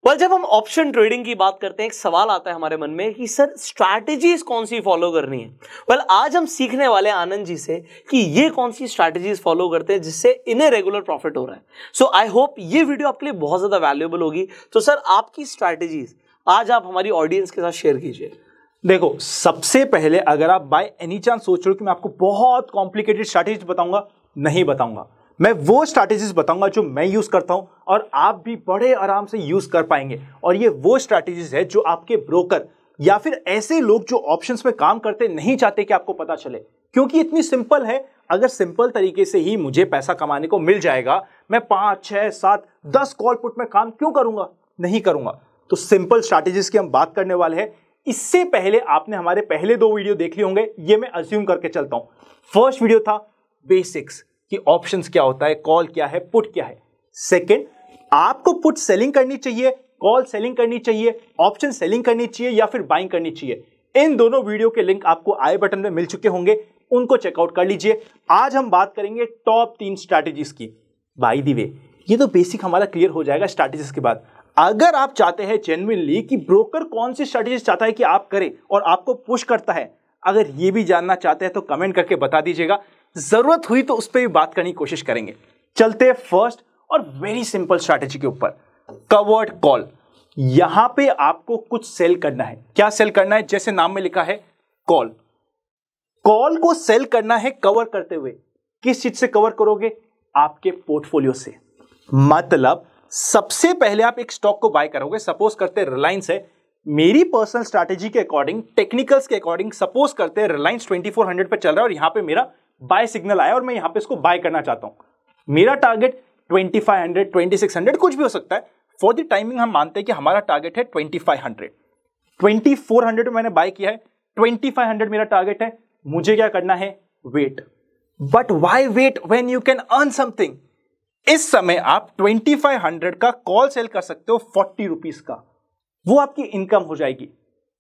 जब हम option trading की बात करते हैं एक सवाल आता है हमारे मन में कि सर स्ट्रैटेजीज कौन सी फॉलो करनी है। आज हम सीखने वाले आनंद जी से कि ये कौन सी स्ट्रैटेजीज फॉलो करते हैं जिससे इन्हें रेगुलर प्रॉफिट हो रहा है। सो आई होप ये वीडियो आपके लिए बहुत ज्यादा वैल्यूएबल होगी। तो सर आपकी स्ट्रैटेजीज आज आप हमारी ऑडियंस के साथ शेयर कीजिए। देखो, सबसे पहले अगर आप बाय एनी चांस सोच रहे हो कि मैं आपको बहुत कॉम्प्लिकेटेड स्ट्रैटेजी बताऊंगा, नहीं बताऊंगा। मैं वो स्ट्रैटेजीज बताऊंगा जो मैं यूज करता हूं और आप भी बड़े आराम से यूज कर पाएंगे। और ये वो स्ट्रैटेजीज है जो आपके ब्रोकर या फिर ऐसे लोग जो ऑप्शंस में काम करते नहीं चाहते कि आपको पता चले, क्योंकि इतनी सिंपल है। अगर सिंपल तरीके से ही मुझे पैसा कमाने को मिल जाएगा, मैं 5, 6, 7, 10 कॉल पुट में काम क्यों करूंगा? नहीं करूंगा। तो सिंपल स्ट्रैटेजीज की हम बात करने वाले हैं। इससे पहले आपने हमारे पहले 2 वीडियो देख लिए होंगे, ये मैं अज्यूम करके चलता हूं। फर्स्ट वीडियो था बेसिक्स कि ऑप्शंस क्या होता है, कॉल क्या है, पुट क्या है। सेकंड, आपको पुट सेलिंग करनी चाहिए, कॉल सेलिंग करनी चाहिए, ऑप्शन सेलिंग करनी चाहिए या फिर बाइंग करनी चाहिए। इन दोनों वीडियो के लिंक आपको आई बटन में मिल चुके होंगे, उनको चेकआउट कर लीजिए। आज हम बात करेंगे टॉप 3 स्ट्रैटेजीज की। बाय द वे, ये तो बेसिक हमारा क्लियर हो जाएगा स्ट्रैटेजीज के बाद। अगर आप चाहते हैं जेन्युइनली कि ब्रोकर कौन सी स्ट्रैटेजीज चाहता है कि आप करें और आपको पुश करता है, अगर ये भी जानना चाहते हैं तो कमेंट करके बता दीजिएगा। जरूरत हुई तो उस पर भी बात करने की कोशिश करेंगे। चलते हैं फर्स्ट और वेरी सिंपल स्ट्रैटेजी के ऊपर, कवर्ड कॉल। यहां पे आपको कुछ सेल करना है। क्या सेल करना है? जैसे नाम में लिखा है कॉल। कॉल को सेल करना है कवर करते हुए। किस चीज से कवर करोगे? आपके पोर्टफोलियो से। मतलब सबसे पहले आप एक स्टॉक को बाय करोगे, सपोज करते हैं रिलायंस है। मेरी पर्सनल स्ट्रैटेजी के अकॉर्डिंग, टेक्निकल्स के अकॉर्डिंग सपोज करते हैं रिलायंस 2400 पे चल रहा है और यहां पे मेरा बाय सिग्नल आया और मैं यहां पे इसको बाय करना चाहता हूं। मेरा टारगेट 2500, 2600 कुछ भी हो सकता है। फॉर द टाइमिंग हम मानते हैं कि हमारा टारगेट है 2500। 2400 में मैंने बाय किया है, 2500 मेरा टारगेट है। मुझे क्या करना है? Wait. But why wait when you can earn something? इस समय आप 2500 का कॉल सेल कर सकते हो 40 रुपीज का, वो आपकी इनकम हो जाएगी।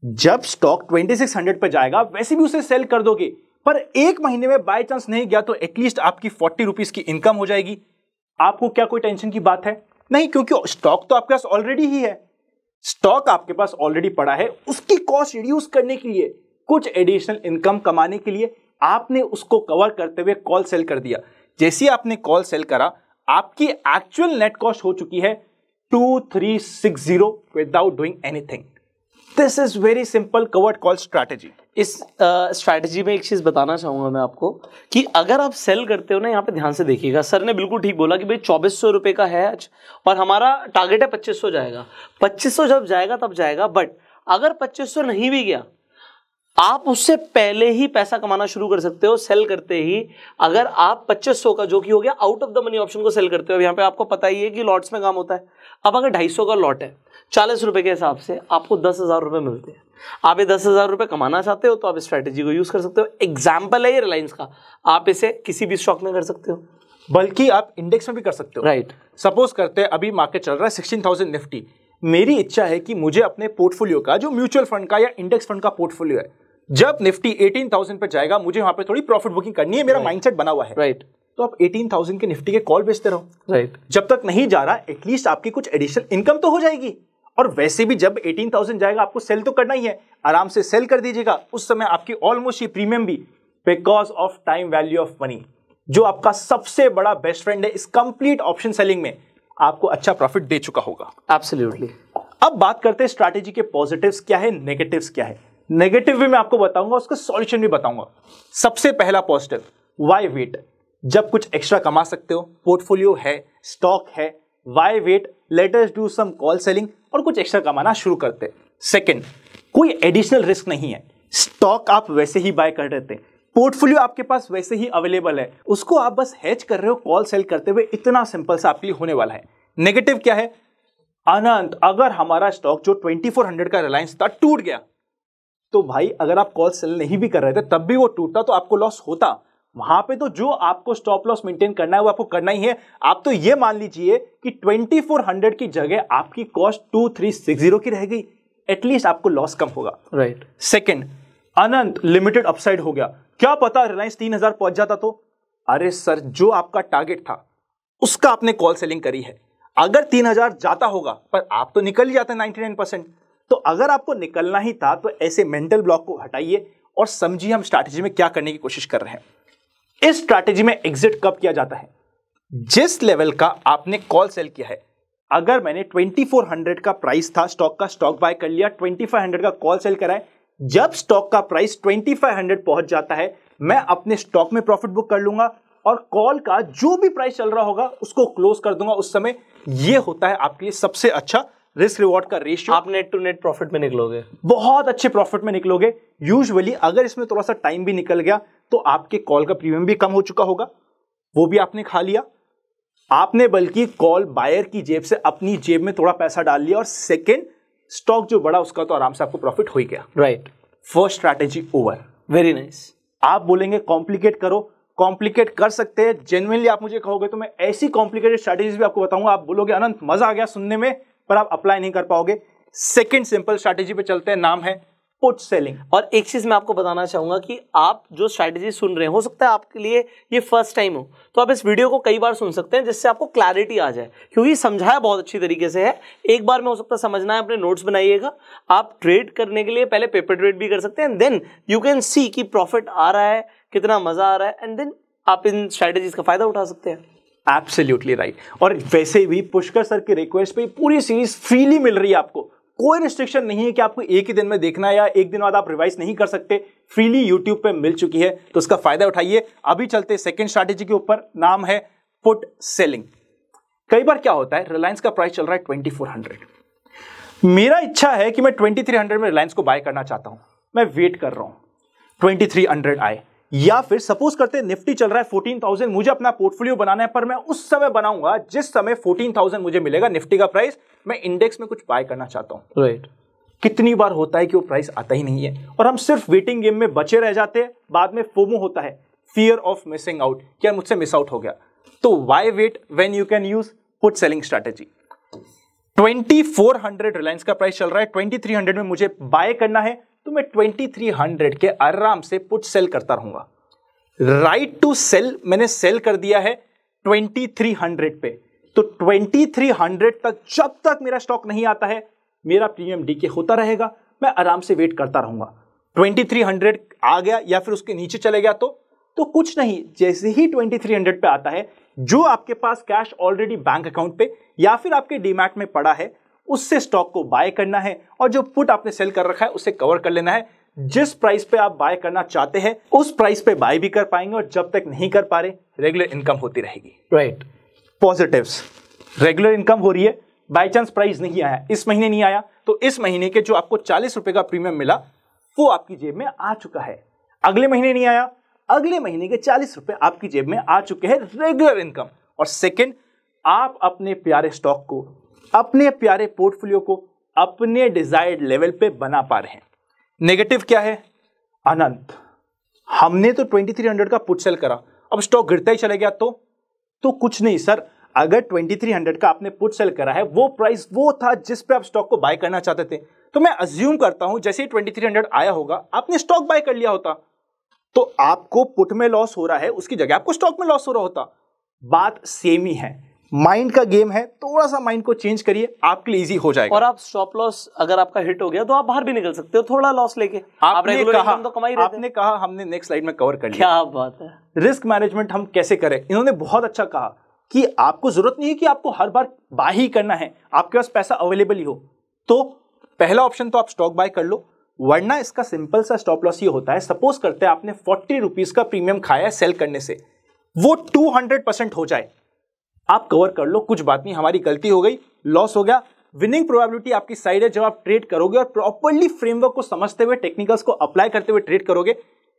जब स्टॉक 2600 पे जाएगा वैसे भी उसे सेल कर दोगे, पर 1 महीने में बाय चांस नहीं गया तो एटलीस्ट आपकी 40 रुपीज की इनकम हो जाएगी। आपको क्या कोई टेंशन की बात है? नहीं, क्योंकि स्टॉक तो आपके पास ऑलरेडी ही है। स्टॉक आपके पास ऑलरेडी पड़ा है। उसकी कॉस्ट रिड्यूस करने के लिए, कुछ एडिशनल इनकम कमाने के लिए आपने उसको कवर करते हुए कॉल सेल कर दिया। जैसे आपने कॉल सेल करा, आपकी एक्चुअल नेट कॉस्ट हो चुकी है 2360 without doing anything. This is very simple covered call strategy. इस स्ट्रैटेजी में एक चीज बताना चाहूंगा मैं आपको कि अगर आप सेल करते हो ना, यहाँ पे ध्यान से देखिएगा। सर ने बिल्कुल ठीक बोला कि भाई 2400 रुपए का है आज और हमारा टारगेट है 2500 जाएगा। 2500 जब जाएगा तब जाएगा, बट अगर 2500 नहीं भी गया, आप उससे पहले ही पैसा कमाना शुरू कर सकते हो सेल करते ही। अगर आप 2500 का, जो कि हो गया out of the money option को सेल करते हो, यहाँ पे आपको पता ही है कि लॉट्स में काम होता है। अब अगर 250 का लॉट है, 40 रुपए के हिसाब से आपको 10,000 रुपए मिलते हैं। आप ये 10,000 रुपए कमाना चाहते हो तो आप इस स्ट्रैटेजी को यूज कर सकते हो। एग्जाम्पल है ये रिलायंस का, आप इसे किसी भी स्टॉक में कर सकते हो, बल्कि आप इंडेक्स में भी कर सकते हो। राइट। सपोज करते हैं अभी मार्केट चल रहा है 16,000 निफ्टी। मेरी इच्छा है कि मुझे अपने पोर्टफोलियो का, जो म्यूचुअल फंड का या इंडेक्स फंड का पोर्टफोलियो है, जब निफ्टी 18,000 पे जाएगा मुझे वहां पे थोड़ी प्रॉफिट बुकिंग करनी है। मेरा माइंडसेट बना हुआ है। राइट। तो आप 18,000 के निफ्टी के कॉल बेचते रहो। राइट। जब तक नहीं जा रहा, एटलीस्ट आपकी कुछ एडिशनल इनकम तो हो जाएगी। और वैसे भी जब 18,000 जाएगा आपको सेल तो करना ही है, आराम से सेल कर दीजिएगा। उस समय आपकी ऑलमोस्ट ये प्रीमियम भी, because of time value of money, जो आपका सबसे बड़ा बेस्ट फ्रेंड है इस कंप्लीट ऑप्शन सेलिंग में, आपको अच्छा प्रॉफिट दे चुका होगा। एब्सोल्युटली। अब बात करते हैं स्ट्रैटेजी के पॉजिटिव्स क्या है, नेगेटिव्स क्या है। नेगेटिव भी मैं आपको बताऊंगा, उसका सॉल्यूशन भी बताऊंगा। सबसे पहला पॉजिटिव, वाई वेट। जब कुछ एक्स्ट्रा कमा सकते हो, पोर्टफोलियो है, स्टॉक है, why wait, let us do some call selling और कुछ एक्स्ट्रा कमाना शुरू करते। सेकंड, कोई एडिशनल रिस्क नहीं है। स्टॉक आप वैसे ही बाय कर देते, पोर्टफोलियो आपके पास वैसे ही अवेलेबल है, उसको आप बस हेज कर रहे हो कॉल सेल करते हुए। इतना सिंपल सा आपके लिए होने वाला है। नेगेटिव क्या है? अनंत, अगर हमारा स्टॉक जो 2400 का रिलायंस था टूट गया, तो भाई अगर आप कॉल सेल नहीं भी कर रहे थे तब भी वो टूटता तो आपको लॉस होता। वहां पे तो जो आपको स्टॉप लॉस मेंटेन करना है वो आपको करना ही है। आप तो ये मान लीजिए कि 2400 की जगह आपकी कॉस्ट 2360 की रह गई, एटलीस्ट आपको लॉस कम होगा। राइट। सेकंड, अनंत लिमिटेड अपसाइड हो गया, क्या पता रिलायंस 3000 पहुंच जाता तो। अरे सर, जो आपका टारगेट था उसका आपने कॉल सेलिंग करी है, अगर 3000 जाता होगा, पर आप तो निकल ही जाते 99%, तो अगर आपको निकलना ही था तो ऐसे मेंटल ब्लॉक को हटाइए और समझिए हम स्ट्रैटेजी में क्या करने की कोशिश कर रहे हैं। इस स्ट्रैटेजी में एग्जिट कब किया जाता है? जिस लेवल का आपने कॉल सेल किया है, अगर मैंने 2400 का प्राइस था स्टॉक का, स्टॉक बाय कर लिया, 2500 का कॉल सेल करा है, जब स्टॉक का प्राइस 2500 पहुंच जाता है, मैं अपने स्टॉक में प्रॉफिट बुक कर लूंगा और कॉल का जो भी प्राइस चल रहा होगा उसको क्लोज कर दूंगा उस समय। यह होता है आपके लिए सबसे अच्छा रिस्क रिवॉर्ड का रेशियो। आप नेट टू नेट प्रॉफिट में निकलोगे, बहुत अच्छे प्रॉफिट में निकलोगे। यूजुअली अगर इसमें थोड़ा सा टाइम भी निकल गया तो आपके कॉल का प्रीमियम भी कम हो चुका होगा, वो भी आपने खा लिया, आपने बल्कि कॉल बायर की जेब से अपनी जेब में थोड़ा पैसा डाल लिया, और सेकेंड स्टॉक जो बढ़ा उसका तो आराम से आपको प्रॉफिट हो ही गया। Right, first strategy over. Very nice. आप बोलेंगे कॉम्प्लिकेट करो, कॉम्प्लिकेट कर सकते हैं। जेन्युइनली आप मुझे कहोगे तो मैं ऐसी कॉम्प्लिकेटेड स्ट्रैटेजीज भी आपको बताऊंगा, आप बोलोगे अनंत मजा आ गया सुनने में, पर आप अप्लाई नहीं कर पाओगे। सेकंड सिंपल स्ट्रैटेजी पे चलते हैं, नाम है पुट सेलिंग। और एक चीज मैं आपको बताना चाहूंगा कि आप जो स्ट्रैटेजी सुन रहे हैं, हो सकता है आपके लिए ये फर्स्ट टाइम हो, तो आप इस वीडियो को कई बार सुन सकते हैं जिससे आपको क्लैरिटी आ जाए, क्योंकि समझाया बहुत अच्छी तरीके से है। एक बार में हो सकता है समझना है, अपने नोट्स बनाइएगा। आप ट्रेड करने के लिए पहले पेपर ट्रेड भी कर सकते हैं, देन यू कैन सी कि प्रॉफिट आ रहा है, कितना मजा आ रहा है, एंड देन आप इन स्ट्रैटेजीज का फायदा उठा सकते हैं। Absolutely right. और वैसे भी पुष्कर सर की रिक्वेस्ट पे पूरी सीरीज फ्रीली मिल रही है आपको, कोई रिस्ट्रिक्शन नहीं है कि आपको एक ही दिन में देखना है या एक दिन बाद आप रिवाइज नहीं कर सकते, फ्रीली यूट्यूब पे मिल चुकी है, तो उसका फायदा उठाइए। अभी चलते सेकंड स्ट्रैटेजी के ऊपर, नाम है पुट सेलिंग। कई बार क्या होता है, रिलायंस का प्राइस चल रहा है 2400, मेरा इच्छा है कि मैं 2300 में रिलायंस को बाय करना चाहता हूं, मैं वेट कर रहा हूं 2300 आए, या फिर सपोज करते हैं निफ्टी चल रहा है 14,000, मुझे अपना पोर्टफोलियो बनाना है, पर मैं उस समय बनाऊंगा जिस समय 14,000 मुझे मिलेगा निफ्टी का प्राइस, मैं इंडेक्स में कुछ बाय करना चाहता हूं। राइट। कितनी बार होता है कि वो प्राइस आता ही नहीं है और हम सिर्फ वेटिंग गेम में बचे रह जाते हैं, बाद में फोमो होता है, फियर ऑफ मिसिंग आउट, क्या मुझसे मिस आउट हो गया। तो why wait when you can use put selling strategy. 2400 Reliance का प्राइस चल रहा है, 2300 में मुझे बाय करना है, तो मैं 2300 के आराम से पुट सेल करता रहूंगा। राइट टू सेल मैंने सेल कर दिया है 2300 पे, तो 2300 तक जब तक मेरा स्टॉक नहीं आता है मेरा प्रीमियम डीके होता रहेगा, मैं आराम से वेट करता रहूंगा। 2300 आ गया या फिर उसके नीचे चले गया तो कुछ नहीं, जैसे ही 2300 पे आता है, जो आपके पास कैश ऑलरेडी बैंक अकाउंट पे या फिर आपके डीमैट में पड़ा है, उससे स्टॉक को बाय करना है, और जो पुट आपने सेल कर रखा है उसे कवर कर लेना है। जिस प्राइस पे आप बाय करना चाहते हैं उस प्राइस पे बाय भी कर पाएंगे, और जब तक नहीं कर पा रहे रेगुलर इनकम होती रहेगी। राइट। पॉजिटिव्स, रेगुलर इनकम हो रही है, बाय चांस प्राइस नहीं आया, इस महीने नहीं आया, तो इस महीने के जो आपको 40 रुपए का प्रीमियम मिला वो आपकी जेब में आ चुका है। अगले महीने नहीं आया, अगले महीने के 40 रुपए आपकी जेब में आ चुके हैं, रेगुलर इनकम। और सेकंड, आप अपने प्यारे स्टॉक को, अपने प्यारे पोर्टफोलियो को अपने डिजायर्ड लेवल पे बना पा रहे हैं। नेगेटिव क्या है, अनंत हमने तो 2300 का पुट सेल करा, अब स्टॉक गिरता ही चले गया तो कुछ नहीं सर, अगर 2300 का आपने पुट सेल करा है, वो प्राइस वो था जिस पे आप स्टॉक को बाय करना चाहते थे, तो मैं अज्यूम करता हूं जैसे ही 2300 आया होगा आपने स्टॉक बाय कर लिया होता, तो आपको पुट में लॉस हो रहा है, उसकी जगह आपको स्टॉक में लॉस हो रहा होता। बात सेम ही है, माइंड का गेम है, थोड़ा सा माइंड को चेंज करिए, आपके लिए इजी हो जाएगा। और आप स्टॉप लॉस अगर आपका हिट हो गया तो आप बाहर भी निकल सकते हो थोड़ा लॉस लेके। आप रेगुलर इनकम तो कमाई रहे थे। आपने कहा, हमने नेक्स्ट स्लाइड में कवर कर लिया। क्या बात है। रिस्क मैनेजमेंट हम कैसे करें, इन्होंने बहुत अच्छा कहा कि आपको जरूरत नहीं है कि आपको हर बार बाय ही करना है, आपके पास पैसा अवेलेबल ही हो, तो पहला ऑप्शन तो आप स्टॉक बाय कर लो, वरना इसका सिंपल सा स्टॉप लॉस ये होता है, सपोज करते हैं आपने 40 रुपीज का प्रीमियम खाया है सेल करने से, वो 200% हो जाए, आप कवर कर लो, कुछ बात नहीं, हमारी गलती हो गई, लॉस हो गया, विनिंग प्रोबेबिलिटी आपकी साइड है। जब आप ट्रेड करोगे और प्रॉपर्ली फ्रेमवर्क को समझते हुए, टेक्निकल्स को अप्लाई करते हुए ट्रेड करोगे,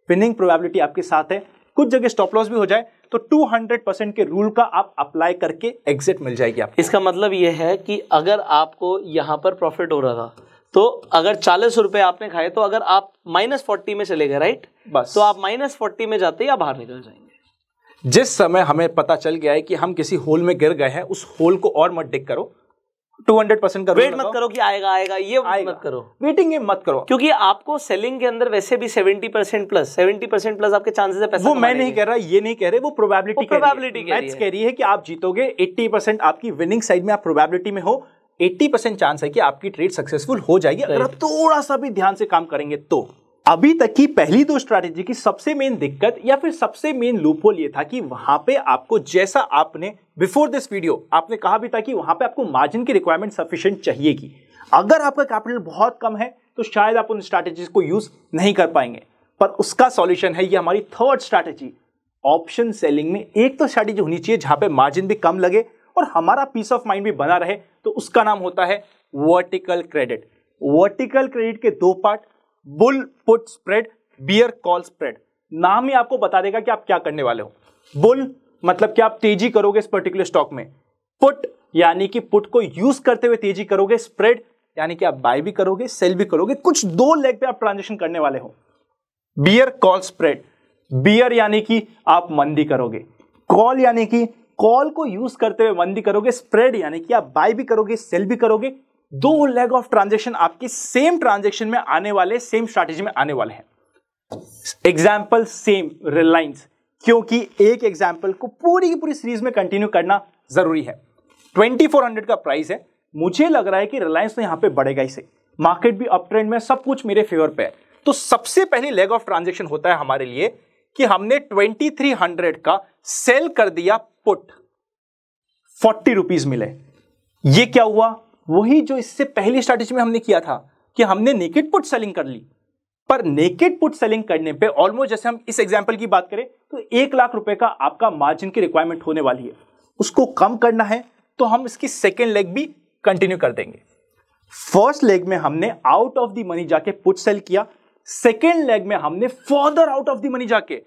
विनिंग प्रोबेबिलिटी आपके साथ है। कुछ जगह स्टॉप लॉस भी हो जाए तो 200% के रूल का आप अप्लाई करके एग्जिट मिल जाएगी आपको। इसका मतलब यह है कि अगर आपको यहां पर प्रॉफिट हो रहा था, तो अगर 40 रुपए आपने खाए, तो अगर आप -40 में चले गए, राइट, बस, तो आप -40 में जाते या बाहर निकल जाएंगे। जिस समय हमें पता चल गया है कि हम किसी होल में गिर गए हैं, उस होल को और मत डिग करो, 200% का वेट मत करो कि आएगा आएगा, ये मत करो, वेटिंग मत करो, क्योंकि आपको सेलिंग के अंदर वैसे भी 70% प्लस आपके चांसेस है पैसा। वो मैं नहीं कह रहा, ये नहीं कह रहे, वो प्रोबेबिलिटी कह रही है कि आप जीतोगे। 80% आपकी विनिंग साइड में आप प्रोबेबिलिटी में हो, 80% चांस है कि आपकी ट्रेड सक्सेसफुल हो जाएगी अगर आप थोड़ा सा भी ध्यान से काम करेंगे तो। अभी तक की पहली दो स्ट्रैटेजी की सबसे मेन दिक्कत या फिर सबसे मेन लूपहोल ये था कि वहां पे आपको, जैसा आपने बिफोर दिस वीडियो आपने कहा भी था कि वहां पे आपको मार्जिन की रिक्वायरमेंट सफिशिएंट चाहिए कि अगर आपका कैपिटल बहुत कम है तो शायद आप उन स्ट्रैटेजीज को यूज नहीं कर पाएंगे। पर उसका सॉल्यूशन है ये हमारी थर्ड स्ट्रैटेजी, ऑप्शन सेलिंग में एक तो स्ट्रैटेजी होनी चाहिए जहां पे मार्जिन भी कम लगे और हमारा पीस ऑफ माइंड भी बना रहे, तो उसका नाम होता है वर्टिकल क्रेडिट। वर्टिकल क्रेडिट के दो part, bull put spread, bear call spread. नाम ही आपको बता देगा कि आप क्या करने वाले हो। बुल मतलब कि आप तेजी करोगे इस पर्टिकुलर स्टॉक में, पुट यानी कि पुट को यूज करते हुए तेजी करोगे, स्प्रेड यानी कि आप बाय भी करोगे सेल भी करोगे, कुछ दो लेग पे आप ट्रांजेक्शन करने वाले हो। बियर कॉल स्प्रेड, बियर यानी कि आप मंदी करोगे, कॉल यानी कि कॉल को यूज करते हुए मंदी करोगे, स्प्रेड यानी कि आप बाय भी करोगे सेल भी करोगे। दो लेग ऑफ ट्रांजैक्शन आपके सेम ट्रांजैक्शन में आने वाले, सेम स्ट्रैटेजी में आने वाले हैं। एग्जांपल सेम रिलायंस, क्योंकि एक एग्जांपल को पूरी की पूरी सीरीज में कंटिन्यू करना जरूरी है। 2400 का प्राइस है, मुझे लग रहा है कि रिलायंस तो यहां पे बढ़ेगा ही से, मार्केट भी अप ट्रेंड में, सब कुछ मेरे फेवर पे है। तो सबसे पहली लेग ऑफ ट्रांजैक्शन होता है हमारे लिए कि हमने 2300 का सेल कर दिया पुट, 40 रुपीज मिले। ये क्या हुआ? वही जो इससे पहली स्ट्रैटेजी में हमने किया था कि हमने नेकेड पुट सेलिंग कर ली। पर नेकेड पुट सेलिंग करने पे ऑलमोस्ट, जैसे हम इस एग्जांपल की बात करें तो 1 लाख रुपए का आपका मार्जिन की रिक्वायरमेंट होने वाली है, उसको कम करना है तो हम इसकी सेकेंड लेग भी कंटिन्यू कर देंगे। फर्स्ट लेग में हमने आउट ऑफ द मनी जाके पुट सेल किया, सेकेंड लेग में हमने further out of the money जाके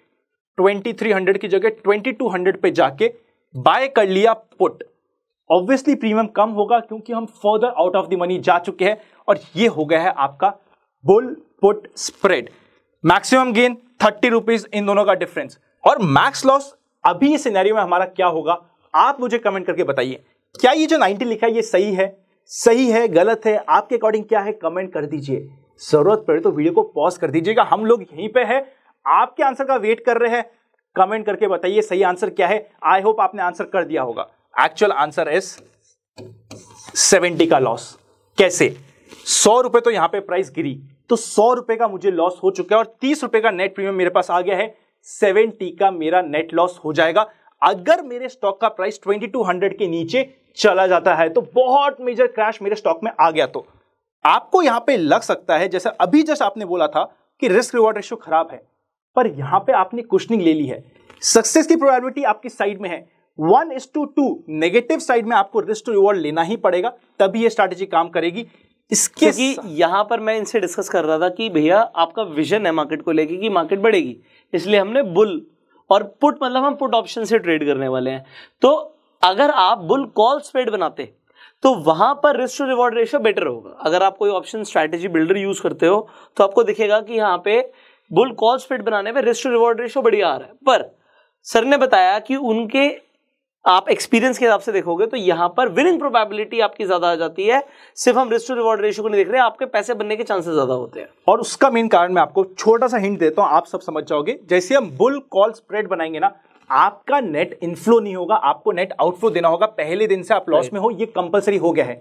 2300 की जगह 2200 पे जाके बाय कर लिया पुट। ऑब्वियसली प्रीमियम कम होगा क्योंकि हम further out of the money जा चुके हैं, और ये हो गया है आपका bull put spread. Maximum gain 30 rupees in दोनों का डिफरेंस, और मैक्स लॉस अभी इस सिनेरियो में हमारा क्या होगा आप मुझे कमेंट करके बताइए। क्या ये जो 90 लिखा है ये सही है गलत है, आपके अकॉर्डिंग क्या है कमेंट कर दीजिए। जरूरत पड़े तो वीडियो को पॉज कर दीजिएगा, हम लोग यहीं पे है, आपके आंसर का वेट कर रहे हैं। कमेंट करके बताइए सही आंसर क्या है। आई होप आपने आंसर कर दिया होगा। एक्चुअल आंसर इज 70 का लॉस। कैसे? 100 रुपए तो यहां पे प्राइस गिरी तो 100 रुपए का मुझे लॉस हो चुका है, और 30 रुपए का नेट प्रीमियम मेरे पास आ गया है, 70 का मेरा नेट लॉस हो जाएगा। अगर मेरे स्टॉक का प्राइस 2200 के नीचे चला जाता है तो बहुत मेजर क्रैश मेरे स्टॉक में आ गया, तो आपको यहां पे लग सकता है जैसे अभी जस्ट आपने बोला था कि रिस्क रिवॉर्ड रेशियो खराब है, पर यहां पे आपने कुशनिंग ले ली है, सक्सेस की प्रोबेबिलिटी आपकी साइड में है 1:2। नेगेटिव साइड में आपको रिस्क टू रिवॉर्ड लेना ही पड़ेगा, तभी ये स्ट्रैटेजी काम करेगी। इसके यहां पर मैं इनसे डिस्कस कर रहा था कि भैया आपका विजन है मार्केट को लेके कि मार्केट बढ़ेगी, इसलिए हमने बुल और पुट मतलब हम पुट ऑप्शन से ट्रेड करने वाले हैं। तो अगर आप बुल कॉल स्प्रेड बनाते तो वहां पर risk to reward ratio better होगा। अगर आप कोई ऑप्शन स्ट्रैटेजी बिल्डर यूज करते हो तो आपको दिखेगा कि यहाँ पे बुल कॉल स्प्रेड बनाने में रिस्क टू रिवॉर्ड रेशियो बढ़िया आ रहा है। पर सर ने बताया कि उनके आप एक्सपीरियंस के हिसाब से देखोगे तो यहाँ पर विनिंग प्रोबेबिलिटी आपकी ज्यादा आ जाती है। सिर्फ हम रिस्क टू रिवॉर्ड रेशियो को नहीं देख रहे, आपके पैसे बनने के चांसेस ज्यादा होते हैं। और उसका मेन कारण मैं आपको छोटा सा हिंट देता हूं, आप सब समझ जाओगे। जैसे हम बुल कॉल स्प्रेड बनाएंगे ना, आपका नेट इनफ्लो नहीं होगा, आपको नेट आउटफ्लो देना होगा। पहले दिन से आप लॉस में हो, ये कंपलसरी हो गया है।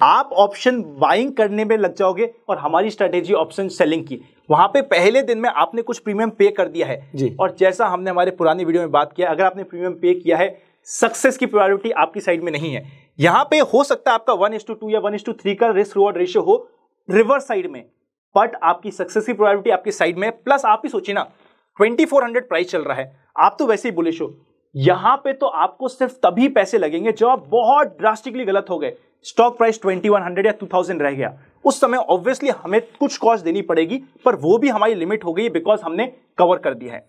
आप ऑप्शन बाइंग करने में लग जाओगे, और हमारी स्ट्रेटेजी ऑप्शन सेलिंग की, वहां पे पहले दिन में आपने कुछ प्रीमियम पे कर दिया है जी। और जैसा हमने हमारे पुरानी वीडियो में बात किया, अगर आपने प्रीमियम पे किया है, सक्सेस की प्रोबेबिलिटी आपकी साइड में नहीं है। यहां पे हो सकता है आपका 1:2 या 1:3 का रिस्क रिवॉर्ड रेशियो हो रिवर्स साइड में, बट आपकी सक्सेस की प्रोबेबिलिटी आपकी साइड में। प्लस आप ही सोचिए ना, 2400 प्राइस चल रहा है, आप तो वैसे ही बुलिश हो। यहां पे तो आपको सिर्फ तभी पैसे लगेंगे जब आप बहुत ड्रास्टिकली गलत हो गए, स्टॉक प्राइस 2100 या 2000 रह गया, उस समय ऑब्वियसली हमें कुछ कॉस्ट देनी पड़ेगी, पर वो भी हमारी लिमिट हो गई बिकॉज हमने कवर कर दिया है।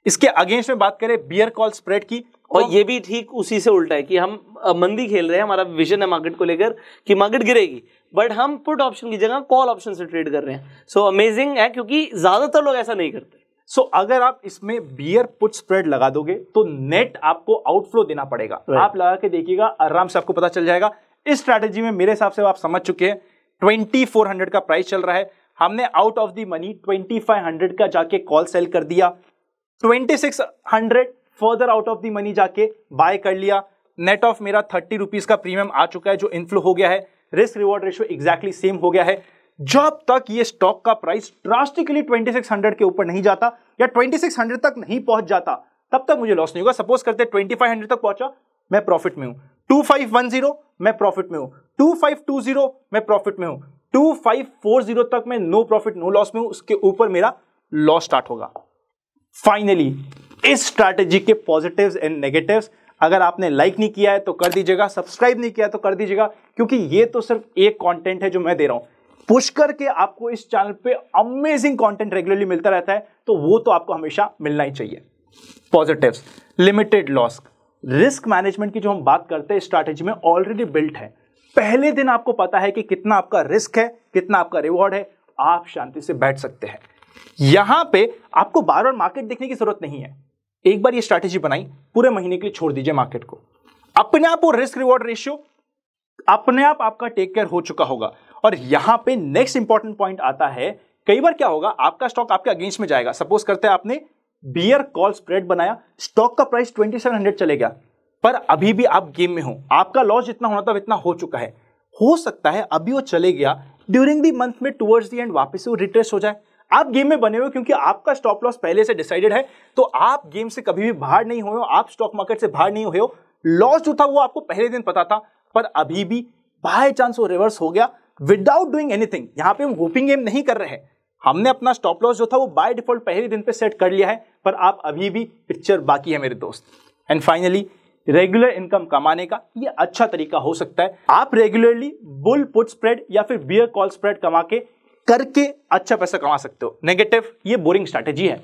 इसके अगेंस्ट में बात करें बियर कॉल स्प्रेड की, और ये भी ठीक उसी से उल्टा है कि हम मंदी खेल रहे हैं, हमारा विजन है मार्केट को लेकर कि मार्केट गिरेगी, बट हम पुट ऑप्शन की जगह कॉल ऑप्शन से ट्रेड कर रहे हैं। सो अमेजिंग है क्योंकि ज्यादातर लोग ऐसा नहीं करते। सो अगर आप इसमें बियर पुट स्प्रेड लगा दोगे तो नेट आपको आउटफ्लो देना पड़ेगा। आप लगा के देखिएगा, आराम से आपको पता चल जाएगा। इस स्ट्रैटेजी में मेरे हिसाब से आप समझ चुके हैं 2400 का प्राइस चल रहा है, हमने आउट ऑफ द मनी 2500 का जाके कॉल सेल कर दिया, 2600 further out of the money जाके बाय कर लिया, नेट ऑफ मेरा 30 रुपीज का प्रीमियम आ चुका है जो इनफ्लो हो गया है, risk reward ratio exactly same हो गया है। जब तक ये स्टॉक का प्राइस ड्रास्टिकली 2600 के ऊपर नहीं जाता या 2600 तक नहीं पहुंच जाता तब तक मुझे लॉस नहीं होगा। सपोज करते 2500 तक पहुंचा, मैं प्रॉफिट में हूं, 2510 मैं प्रॉफिट में हूं, 2520 मैं प्रॉफिट में हूं, 2540 तक मैं नो प्रॉफिट नो लॉस में हूं, उसके ऊपर मेरा लॉस स्टार्ट होगा। फाइनली इस स्ट्रैटेजी के पॉजिटिव्स एंड नेगेटिव्स अगर आपने लाइक नहीं किया है तो कर दीजिएगा, सब्सक्राइब नहीं किया तो कर दीजिएगा, क्योंकि ये तो सिर्फ एक कंटेंट है जो मैं दे रहा हूं। पुश करके आपको इस चैनल पे अमेजिंग कंटेंट रेगुलरली मिलता रहता है, तो वो तो आपको हमेशा मिलना ही चाहिए। Positives, limited loss, risk management की जो हम बात करते हैं स्ट्रैटेजी में ऑलरेडी बिल्ट है। पहले दिन आपको पता है कि कितना आपका रिस्क है, कितना आपका रिवॉर्ड है, आप शांति से बैठ सकते हैं। यहां पे आपको बार बार मार्केट देखने की जरूरत नहीं है। एक बार ये स्ट्रैटेजी बनाई, पूरे महीने के लिए छोड़ दीजिए मार्केट को, अपने आप वो रिस्क रिवॉर्ड रेशियो अपने आप आपका टेक केयर हो चुका होगा। और यहां पे नेक्स्ट इंपॉर्टेंट पॉइंट आता है, कई बार क्या होगा आपका स्टॉक आपके अगेंस्ट में जाएगा। सपोज करते हैं आपने बियर कॉल स्प्रेड बनाया, स्टॉक का प्राइस 2700 चले गया, पर अभी भी आप गेम में हो, आपका लॉस जितना होना था इतना हो चुका है। हो सकता है अभी वो चले गया, ड्यूरिंग द मंथ में टुवर्ड्स द एंड वापस से वो रिट्रेस हो जाए। आप गेम में बने हुए क्योंकि आपका स्टॉप लॉस पहले से डिसाइडेड है, तो आप गेम से कभी भी बाहर नहीं हुए हो, आप स्टॉक मार्केट से बाहर नहीं हुए हो। लॉस जो था वो आपको पहले दिन पता था, पर अभी भी बाय चांस वो रिवर्स हो गया विदाउट डूइंग एनीथिंग। यहां पे हम होपिंग गेम नहीं कर रहे हैं, हमने अपना स्टॉप लॉस जो था वो बाय डिफॉल्ट पहले दिन पे सेट कर लिया है, पर आप अभी भी पिक्चर बाकी है मेरे दोस्त। एंड फाइनली रेगुलर इनकम कमाने का ये अच्छा तरीका हो सकता है। आप रेगुलरली बुल पुट स्प्रेड या फिर बियर कॉल स्प्रेड कमा के करके अच्छा पैसा कमा सकते हो। नेगेटिव, ये बोरिंग स्ट्रैटेजी है।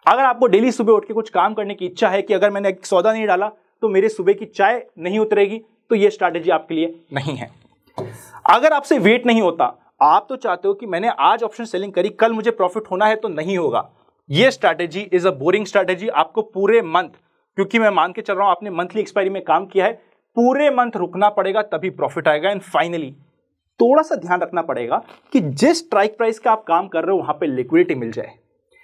अगर आपको डेली सुबह उठ के कुछ काम करने की इच्छा है कि अगर मैंने एक सौदा नहीं डाला तो मेरे सुबह की चाय नहीं उतरेगी, तो ये स्ट्रैटेजी आपके लिए नहीं है। अगर आपसे वेट नहीं होता, आप तो चाहते हो कि मैंने आज ऑप्शन सेलिंग करी, कल मुझे प्रॉफिट होना है, तो नहीं होगा। ये strategy is a boring strategy. आपको पूरे मंथ, क्योंकि मैं मान के चल रहा हूं आपने मंथली एक्सपायरी में काम किया है, पूरे मंथ रुकना पड़ेगा तभी प्रॉफिट आएगा। एंड फाइनली थोड़ा सा ध्यान रखना पड़ेगा कि जिस स्ट्राइक प्राइस का आप काम कर रहे हो वहां पे लिक्विडिटी मिल जाए।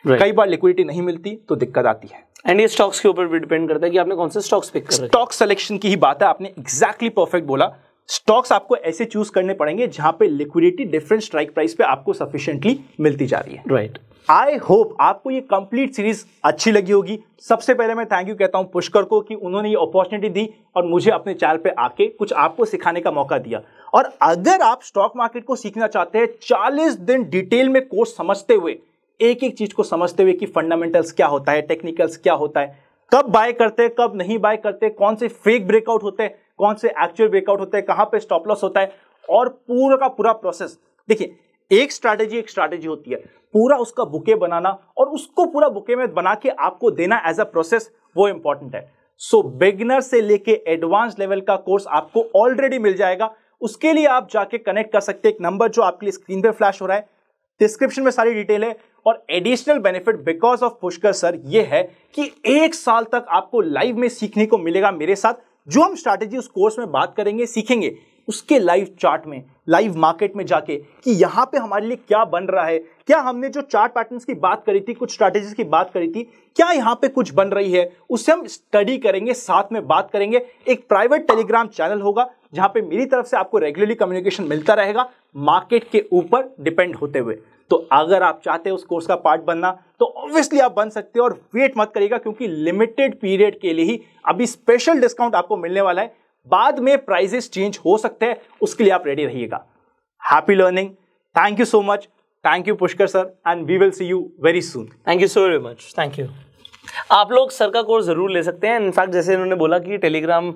कई बार लिक्विडिटी नहीं मिलती तो दिक्कत आती है। एंड ये स्टॉक्स के ऊपर भी डिपेंड करता है कि आपने कौन से स्टॉक्स पिक कर रखे हैं। स्टॉक सिलेक्शन की ही बात है, आपने एग्जैक्टली परफेक्ट बोला। स्टॉक्स आपको ऐसे चूज करने पड़ेंगे जहां पे लिक्विडिटी डिफरेंट स्ट्राइक प्राइस पे आपको सफिशिएंटली मिलती जा रही है। राइट। आई होप आपको ये कंप्लीट सीरीज अच्छी लगी होगी। सबसे पहले मैं थैंक यू कहता हूं पुष्कर को कि उन्होंने ये अपॉर्चुनिटी दी और मुझे अपने चैनल पे आके कुछ आपको सिखाने का मौका दिया। और अगर आप स्टॉक मार्केट को सीखना चाहते हैं 40 दिन डिटेल में कोर्स समझते हुए, एक एक चीज को समझते हुए कि फंडामेंटल्स क्या होता है, टेक्निकल्स क्या होता है, कब बाय करते हैं कब नहीं बाय करते, कौन से फेक ब्रेकआउट होते हैं, कौन से एक्चुअल ब्रेकआउट होते हैं, कहां पे स्टॉप लॉस होता है, और पूरा का पूरा प्रोसेस। देखिए, एक स्ट्रैटेजी होती है, पूरा उसका बुके बनाना और उसको पूरा बुके में बना के आपको देना एज अ प्रोसेस, वो इंपॉर्टेंट है। सो बिगिनर से लेके एडवांस लेवल का कोर्स आपको ऑलरेडी मिल जाएगा। उसके लिए आप जाके कनेक्ट कर सकते हैं, एक नंबर जो आपके लिए स्क्रीन पे फ्लैश हो रहा है, डिस्क्रिप्शन में सारी डिटेल है। और additional benefit because of Pushkar sir ये है कि 1 साल तक आपको लाइव में सीखने को मिलेगा मेरे साथ। जो हम स्ट्रैटेजी उस कोर्स में बात करेंगे, सीखेंगे, उसके लाइव चार्ट में, लाइव मार्केट में जाके कि यहां पे हमारे लिए क्या बन रहा है, क्या हमने जो चार्ट पैटर्न्स की बात करी थी, कुछ स्ट्रैटेजीज की बात करी थी, क्या यहां पे कुछ बन रही है, उससे हम स्टडी करेंगे, साथ में बात करेंगे। एक प्राइवेट टेलीग्राम चैनल होगा जहां पे मेरी तरफ से आपको रेगुलरली कम्युनिकेशन मिलता रहेगा, मार्केट के ऊपर डिपेंड होते हुए। तो अगर आप चाहते हैं उस कोर्स का पार्ट बनना, तो ऑब्वियसली आप बन सकते हो। और वेट मत करिएगा, क्योंकि लिमिटेड पीरियड के लिए ही अभी स्पेशल डिस्काउंट आपको मिलने वाला है। बाद में प्राइसेस चेंज हो सकते हैं, उसके लिए आप रेडी रहिएगा। Happy learning. Thank you so much. Thank you Pushkar sir, and we will see you very soon. Thank you so very much. Thank you. आप लोग सर का कोर्स जरूर ले सकते हैं। इनफैक्ट जैसे इन्होंने बोला कि टेलीग्राम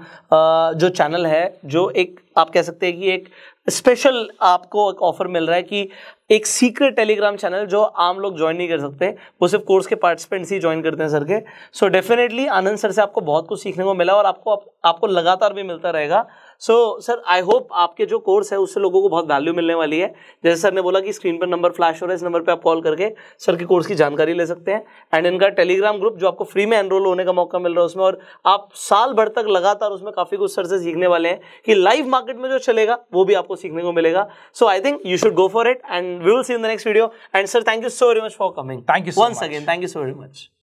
जो चैनल है, जो एक आप कह सकते हैं कि एक स्पेशल आपको एक ऑफर मिल रहा है कि एक सीक्रेट टेलीग्राम चैनल जो आम लोग ज्वाइन नहीं कर सकते, वो सिर्फ कोर्स के पार्टिसिपेंट्स ही ज्वाइन करते हैं सर के। सो डेफिनेटली आनंद सर से आपको बहुत कुछ सीखने को मिला और आपको लगातार भी मिलता रहेगा। सो सर आई होप आपके जो कोर्स है उससे लोगों को बहुत वैल्यू मिलने वाली है। जैसे सर ने बोला कि स्क्रीन पर नंबर फ्लैश हो रहा है, इस नंबर पर आप कॉल करके सर के कोर्स की जानकारी ले सकते हैं। एंड इनका टेलीग्राम ग्रुप जो आपको फ्री में एनरोल होने का मौका मिल रहा है उसमें, और आप साल भर तक लगातार उसमें काफ़ी कुछ सर से सीखने वाले हैं कि लाइव मार्केट मार्केट में जो चलेगा वो भी आपको सीखने को मिलेगा. So I think you should go for it and we will see in the next video. And sir, thank you so very much for coming. Thank you so once much. again, thank you so very much.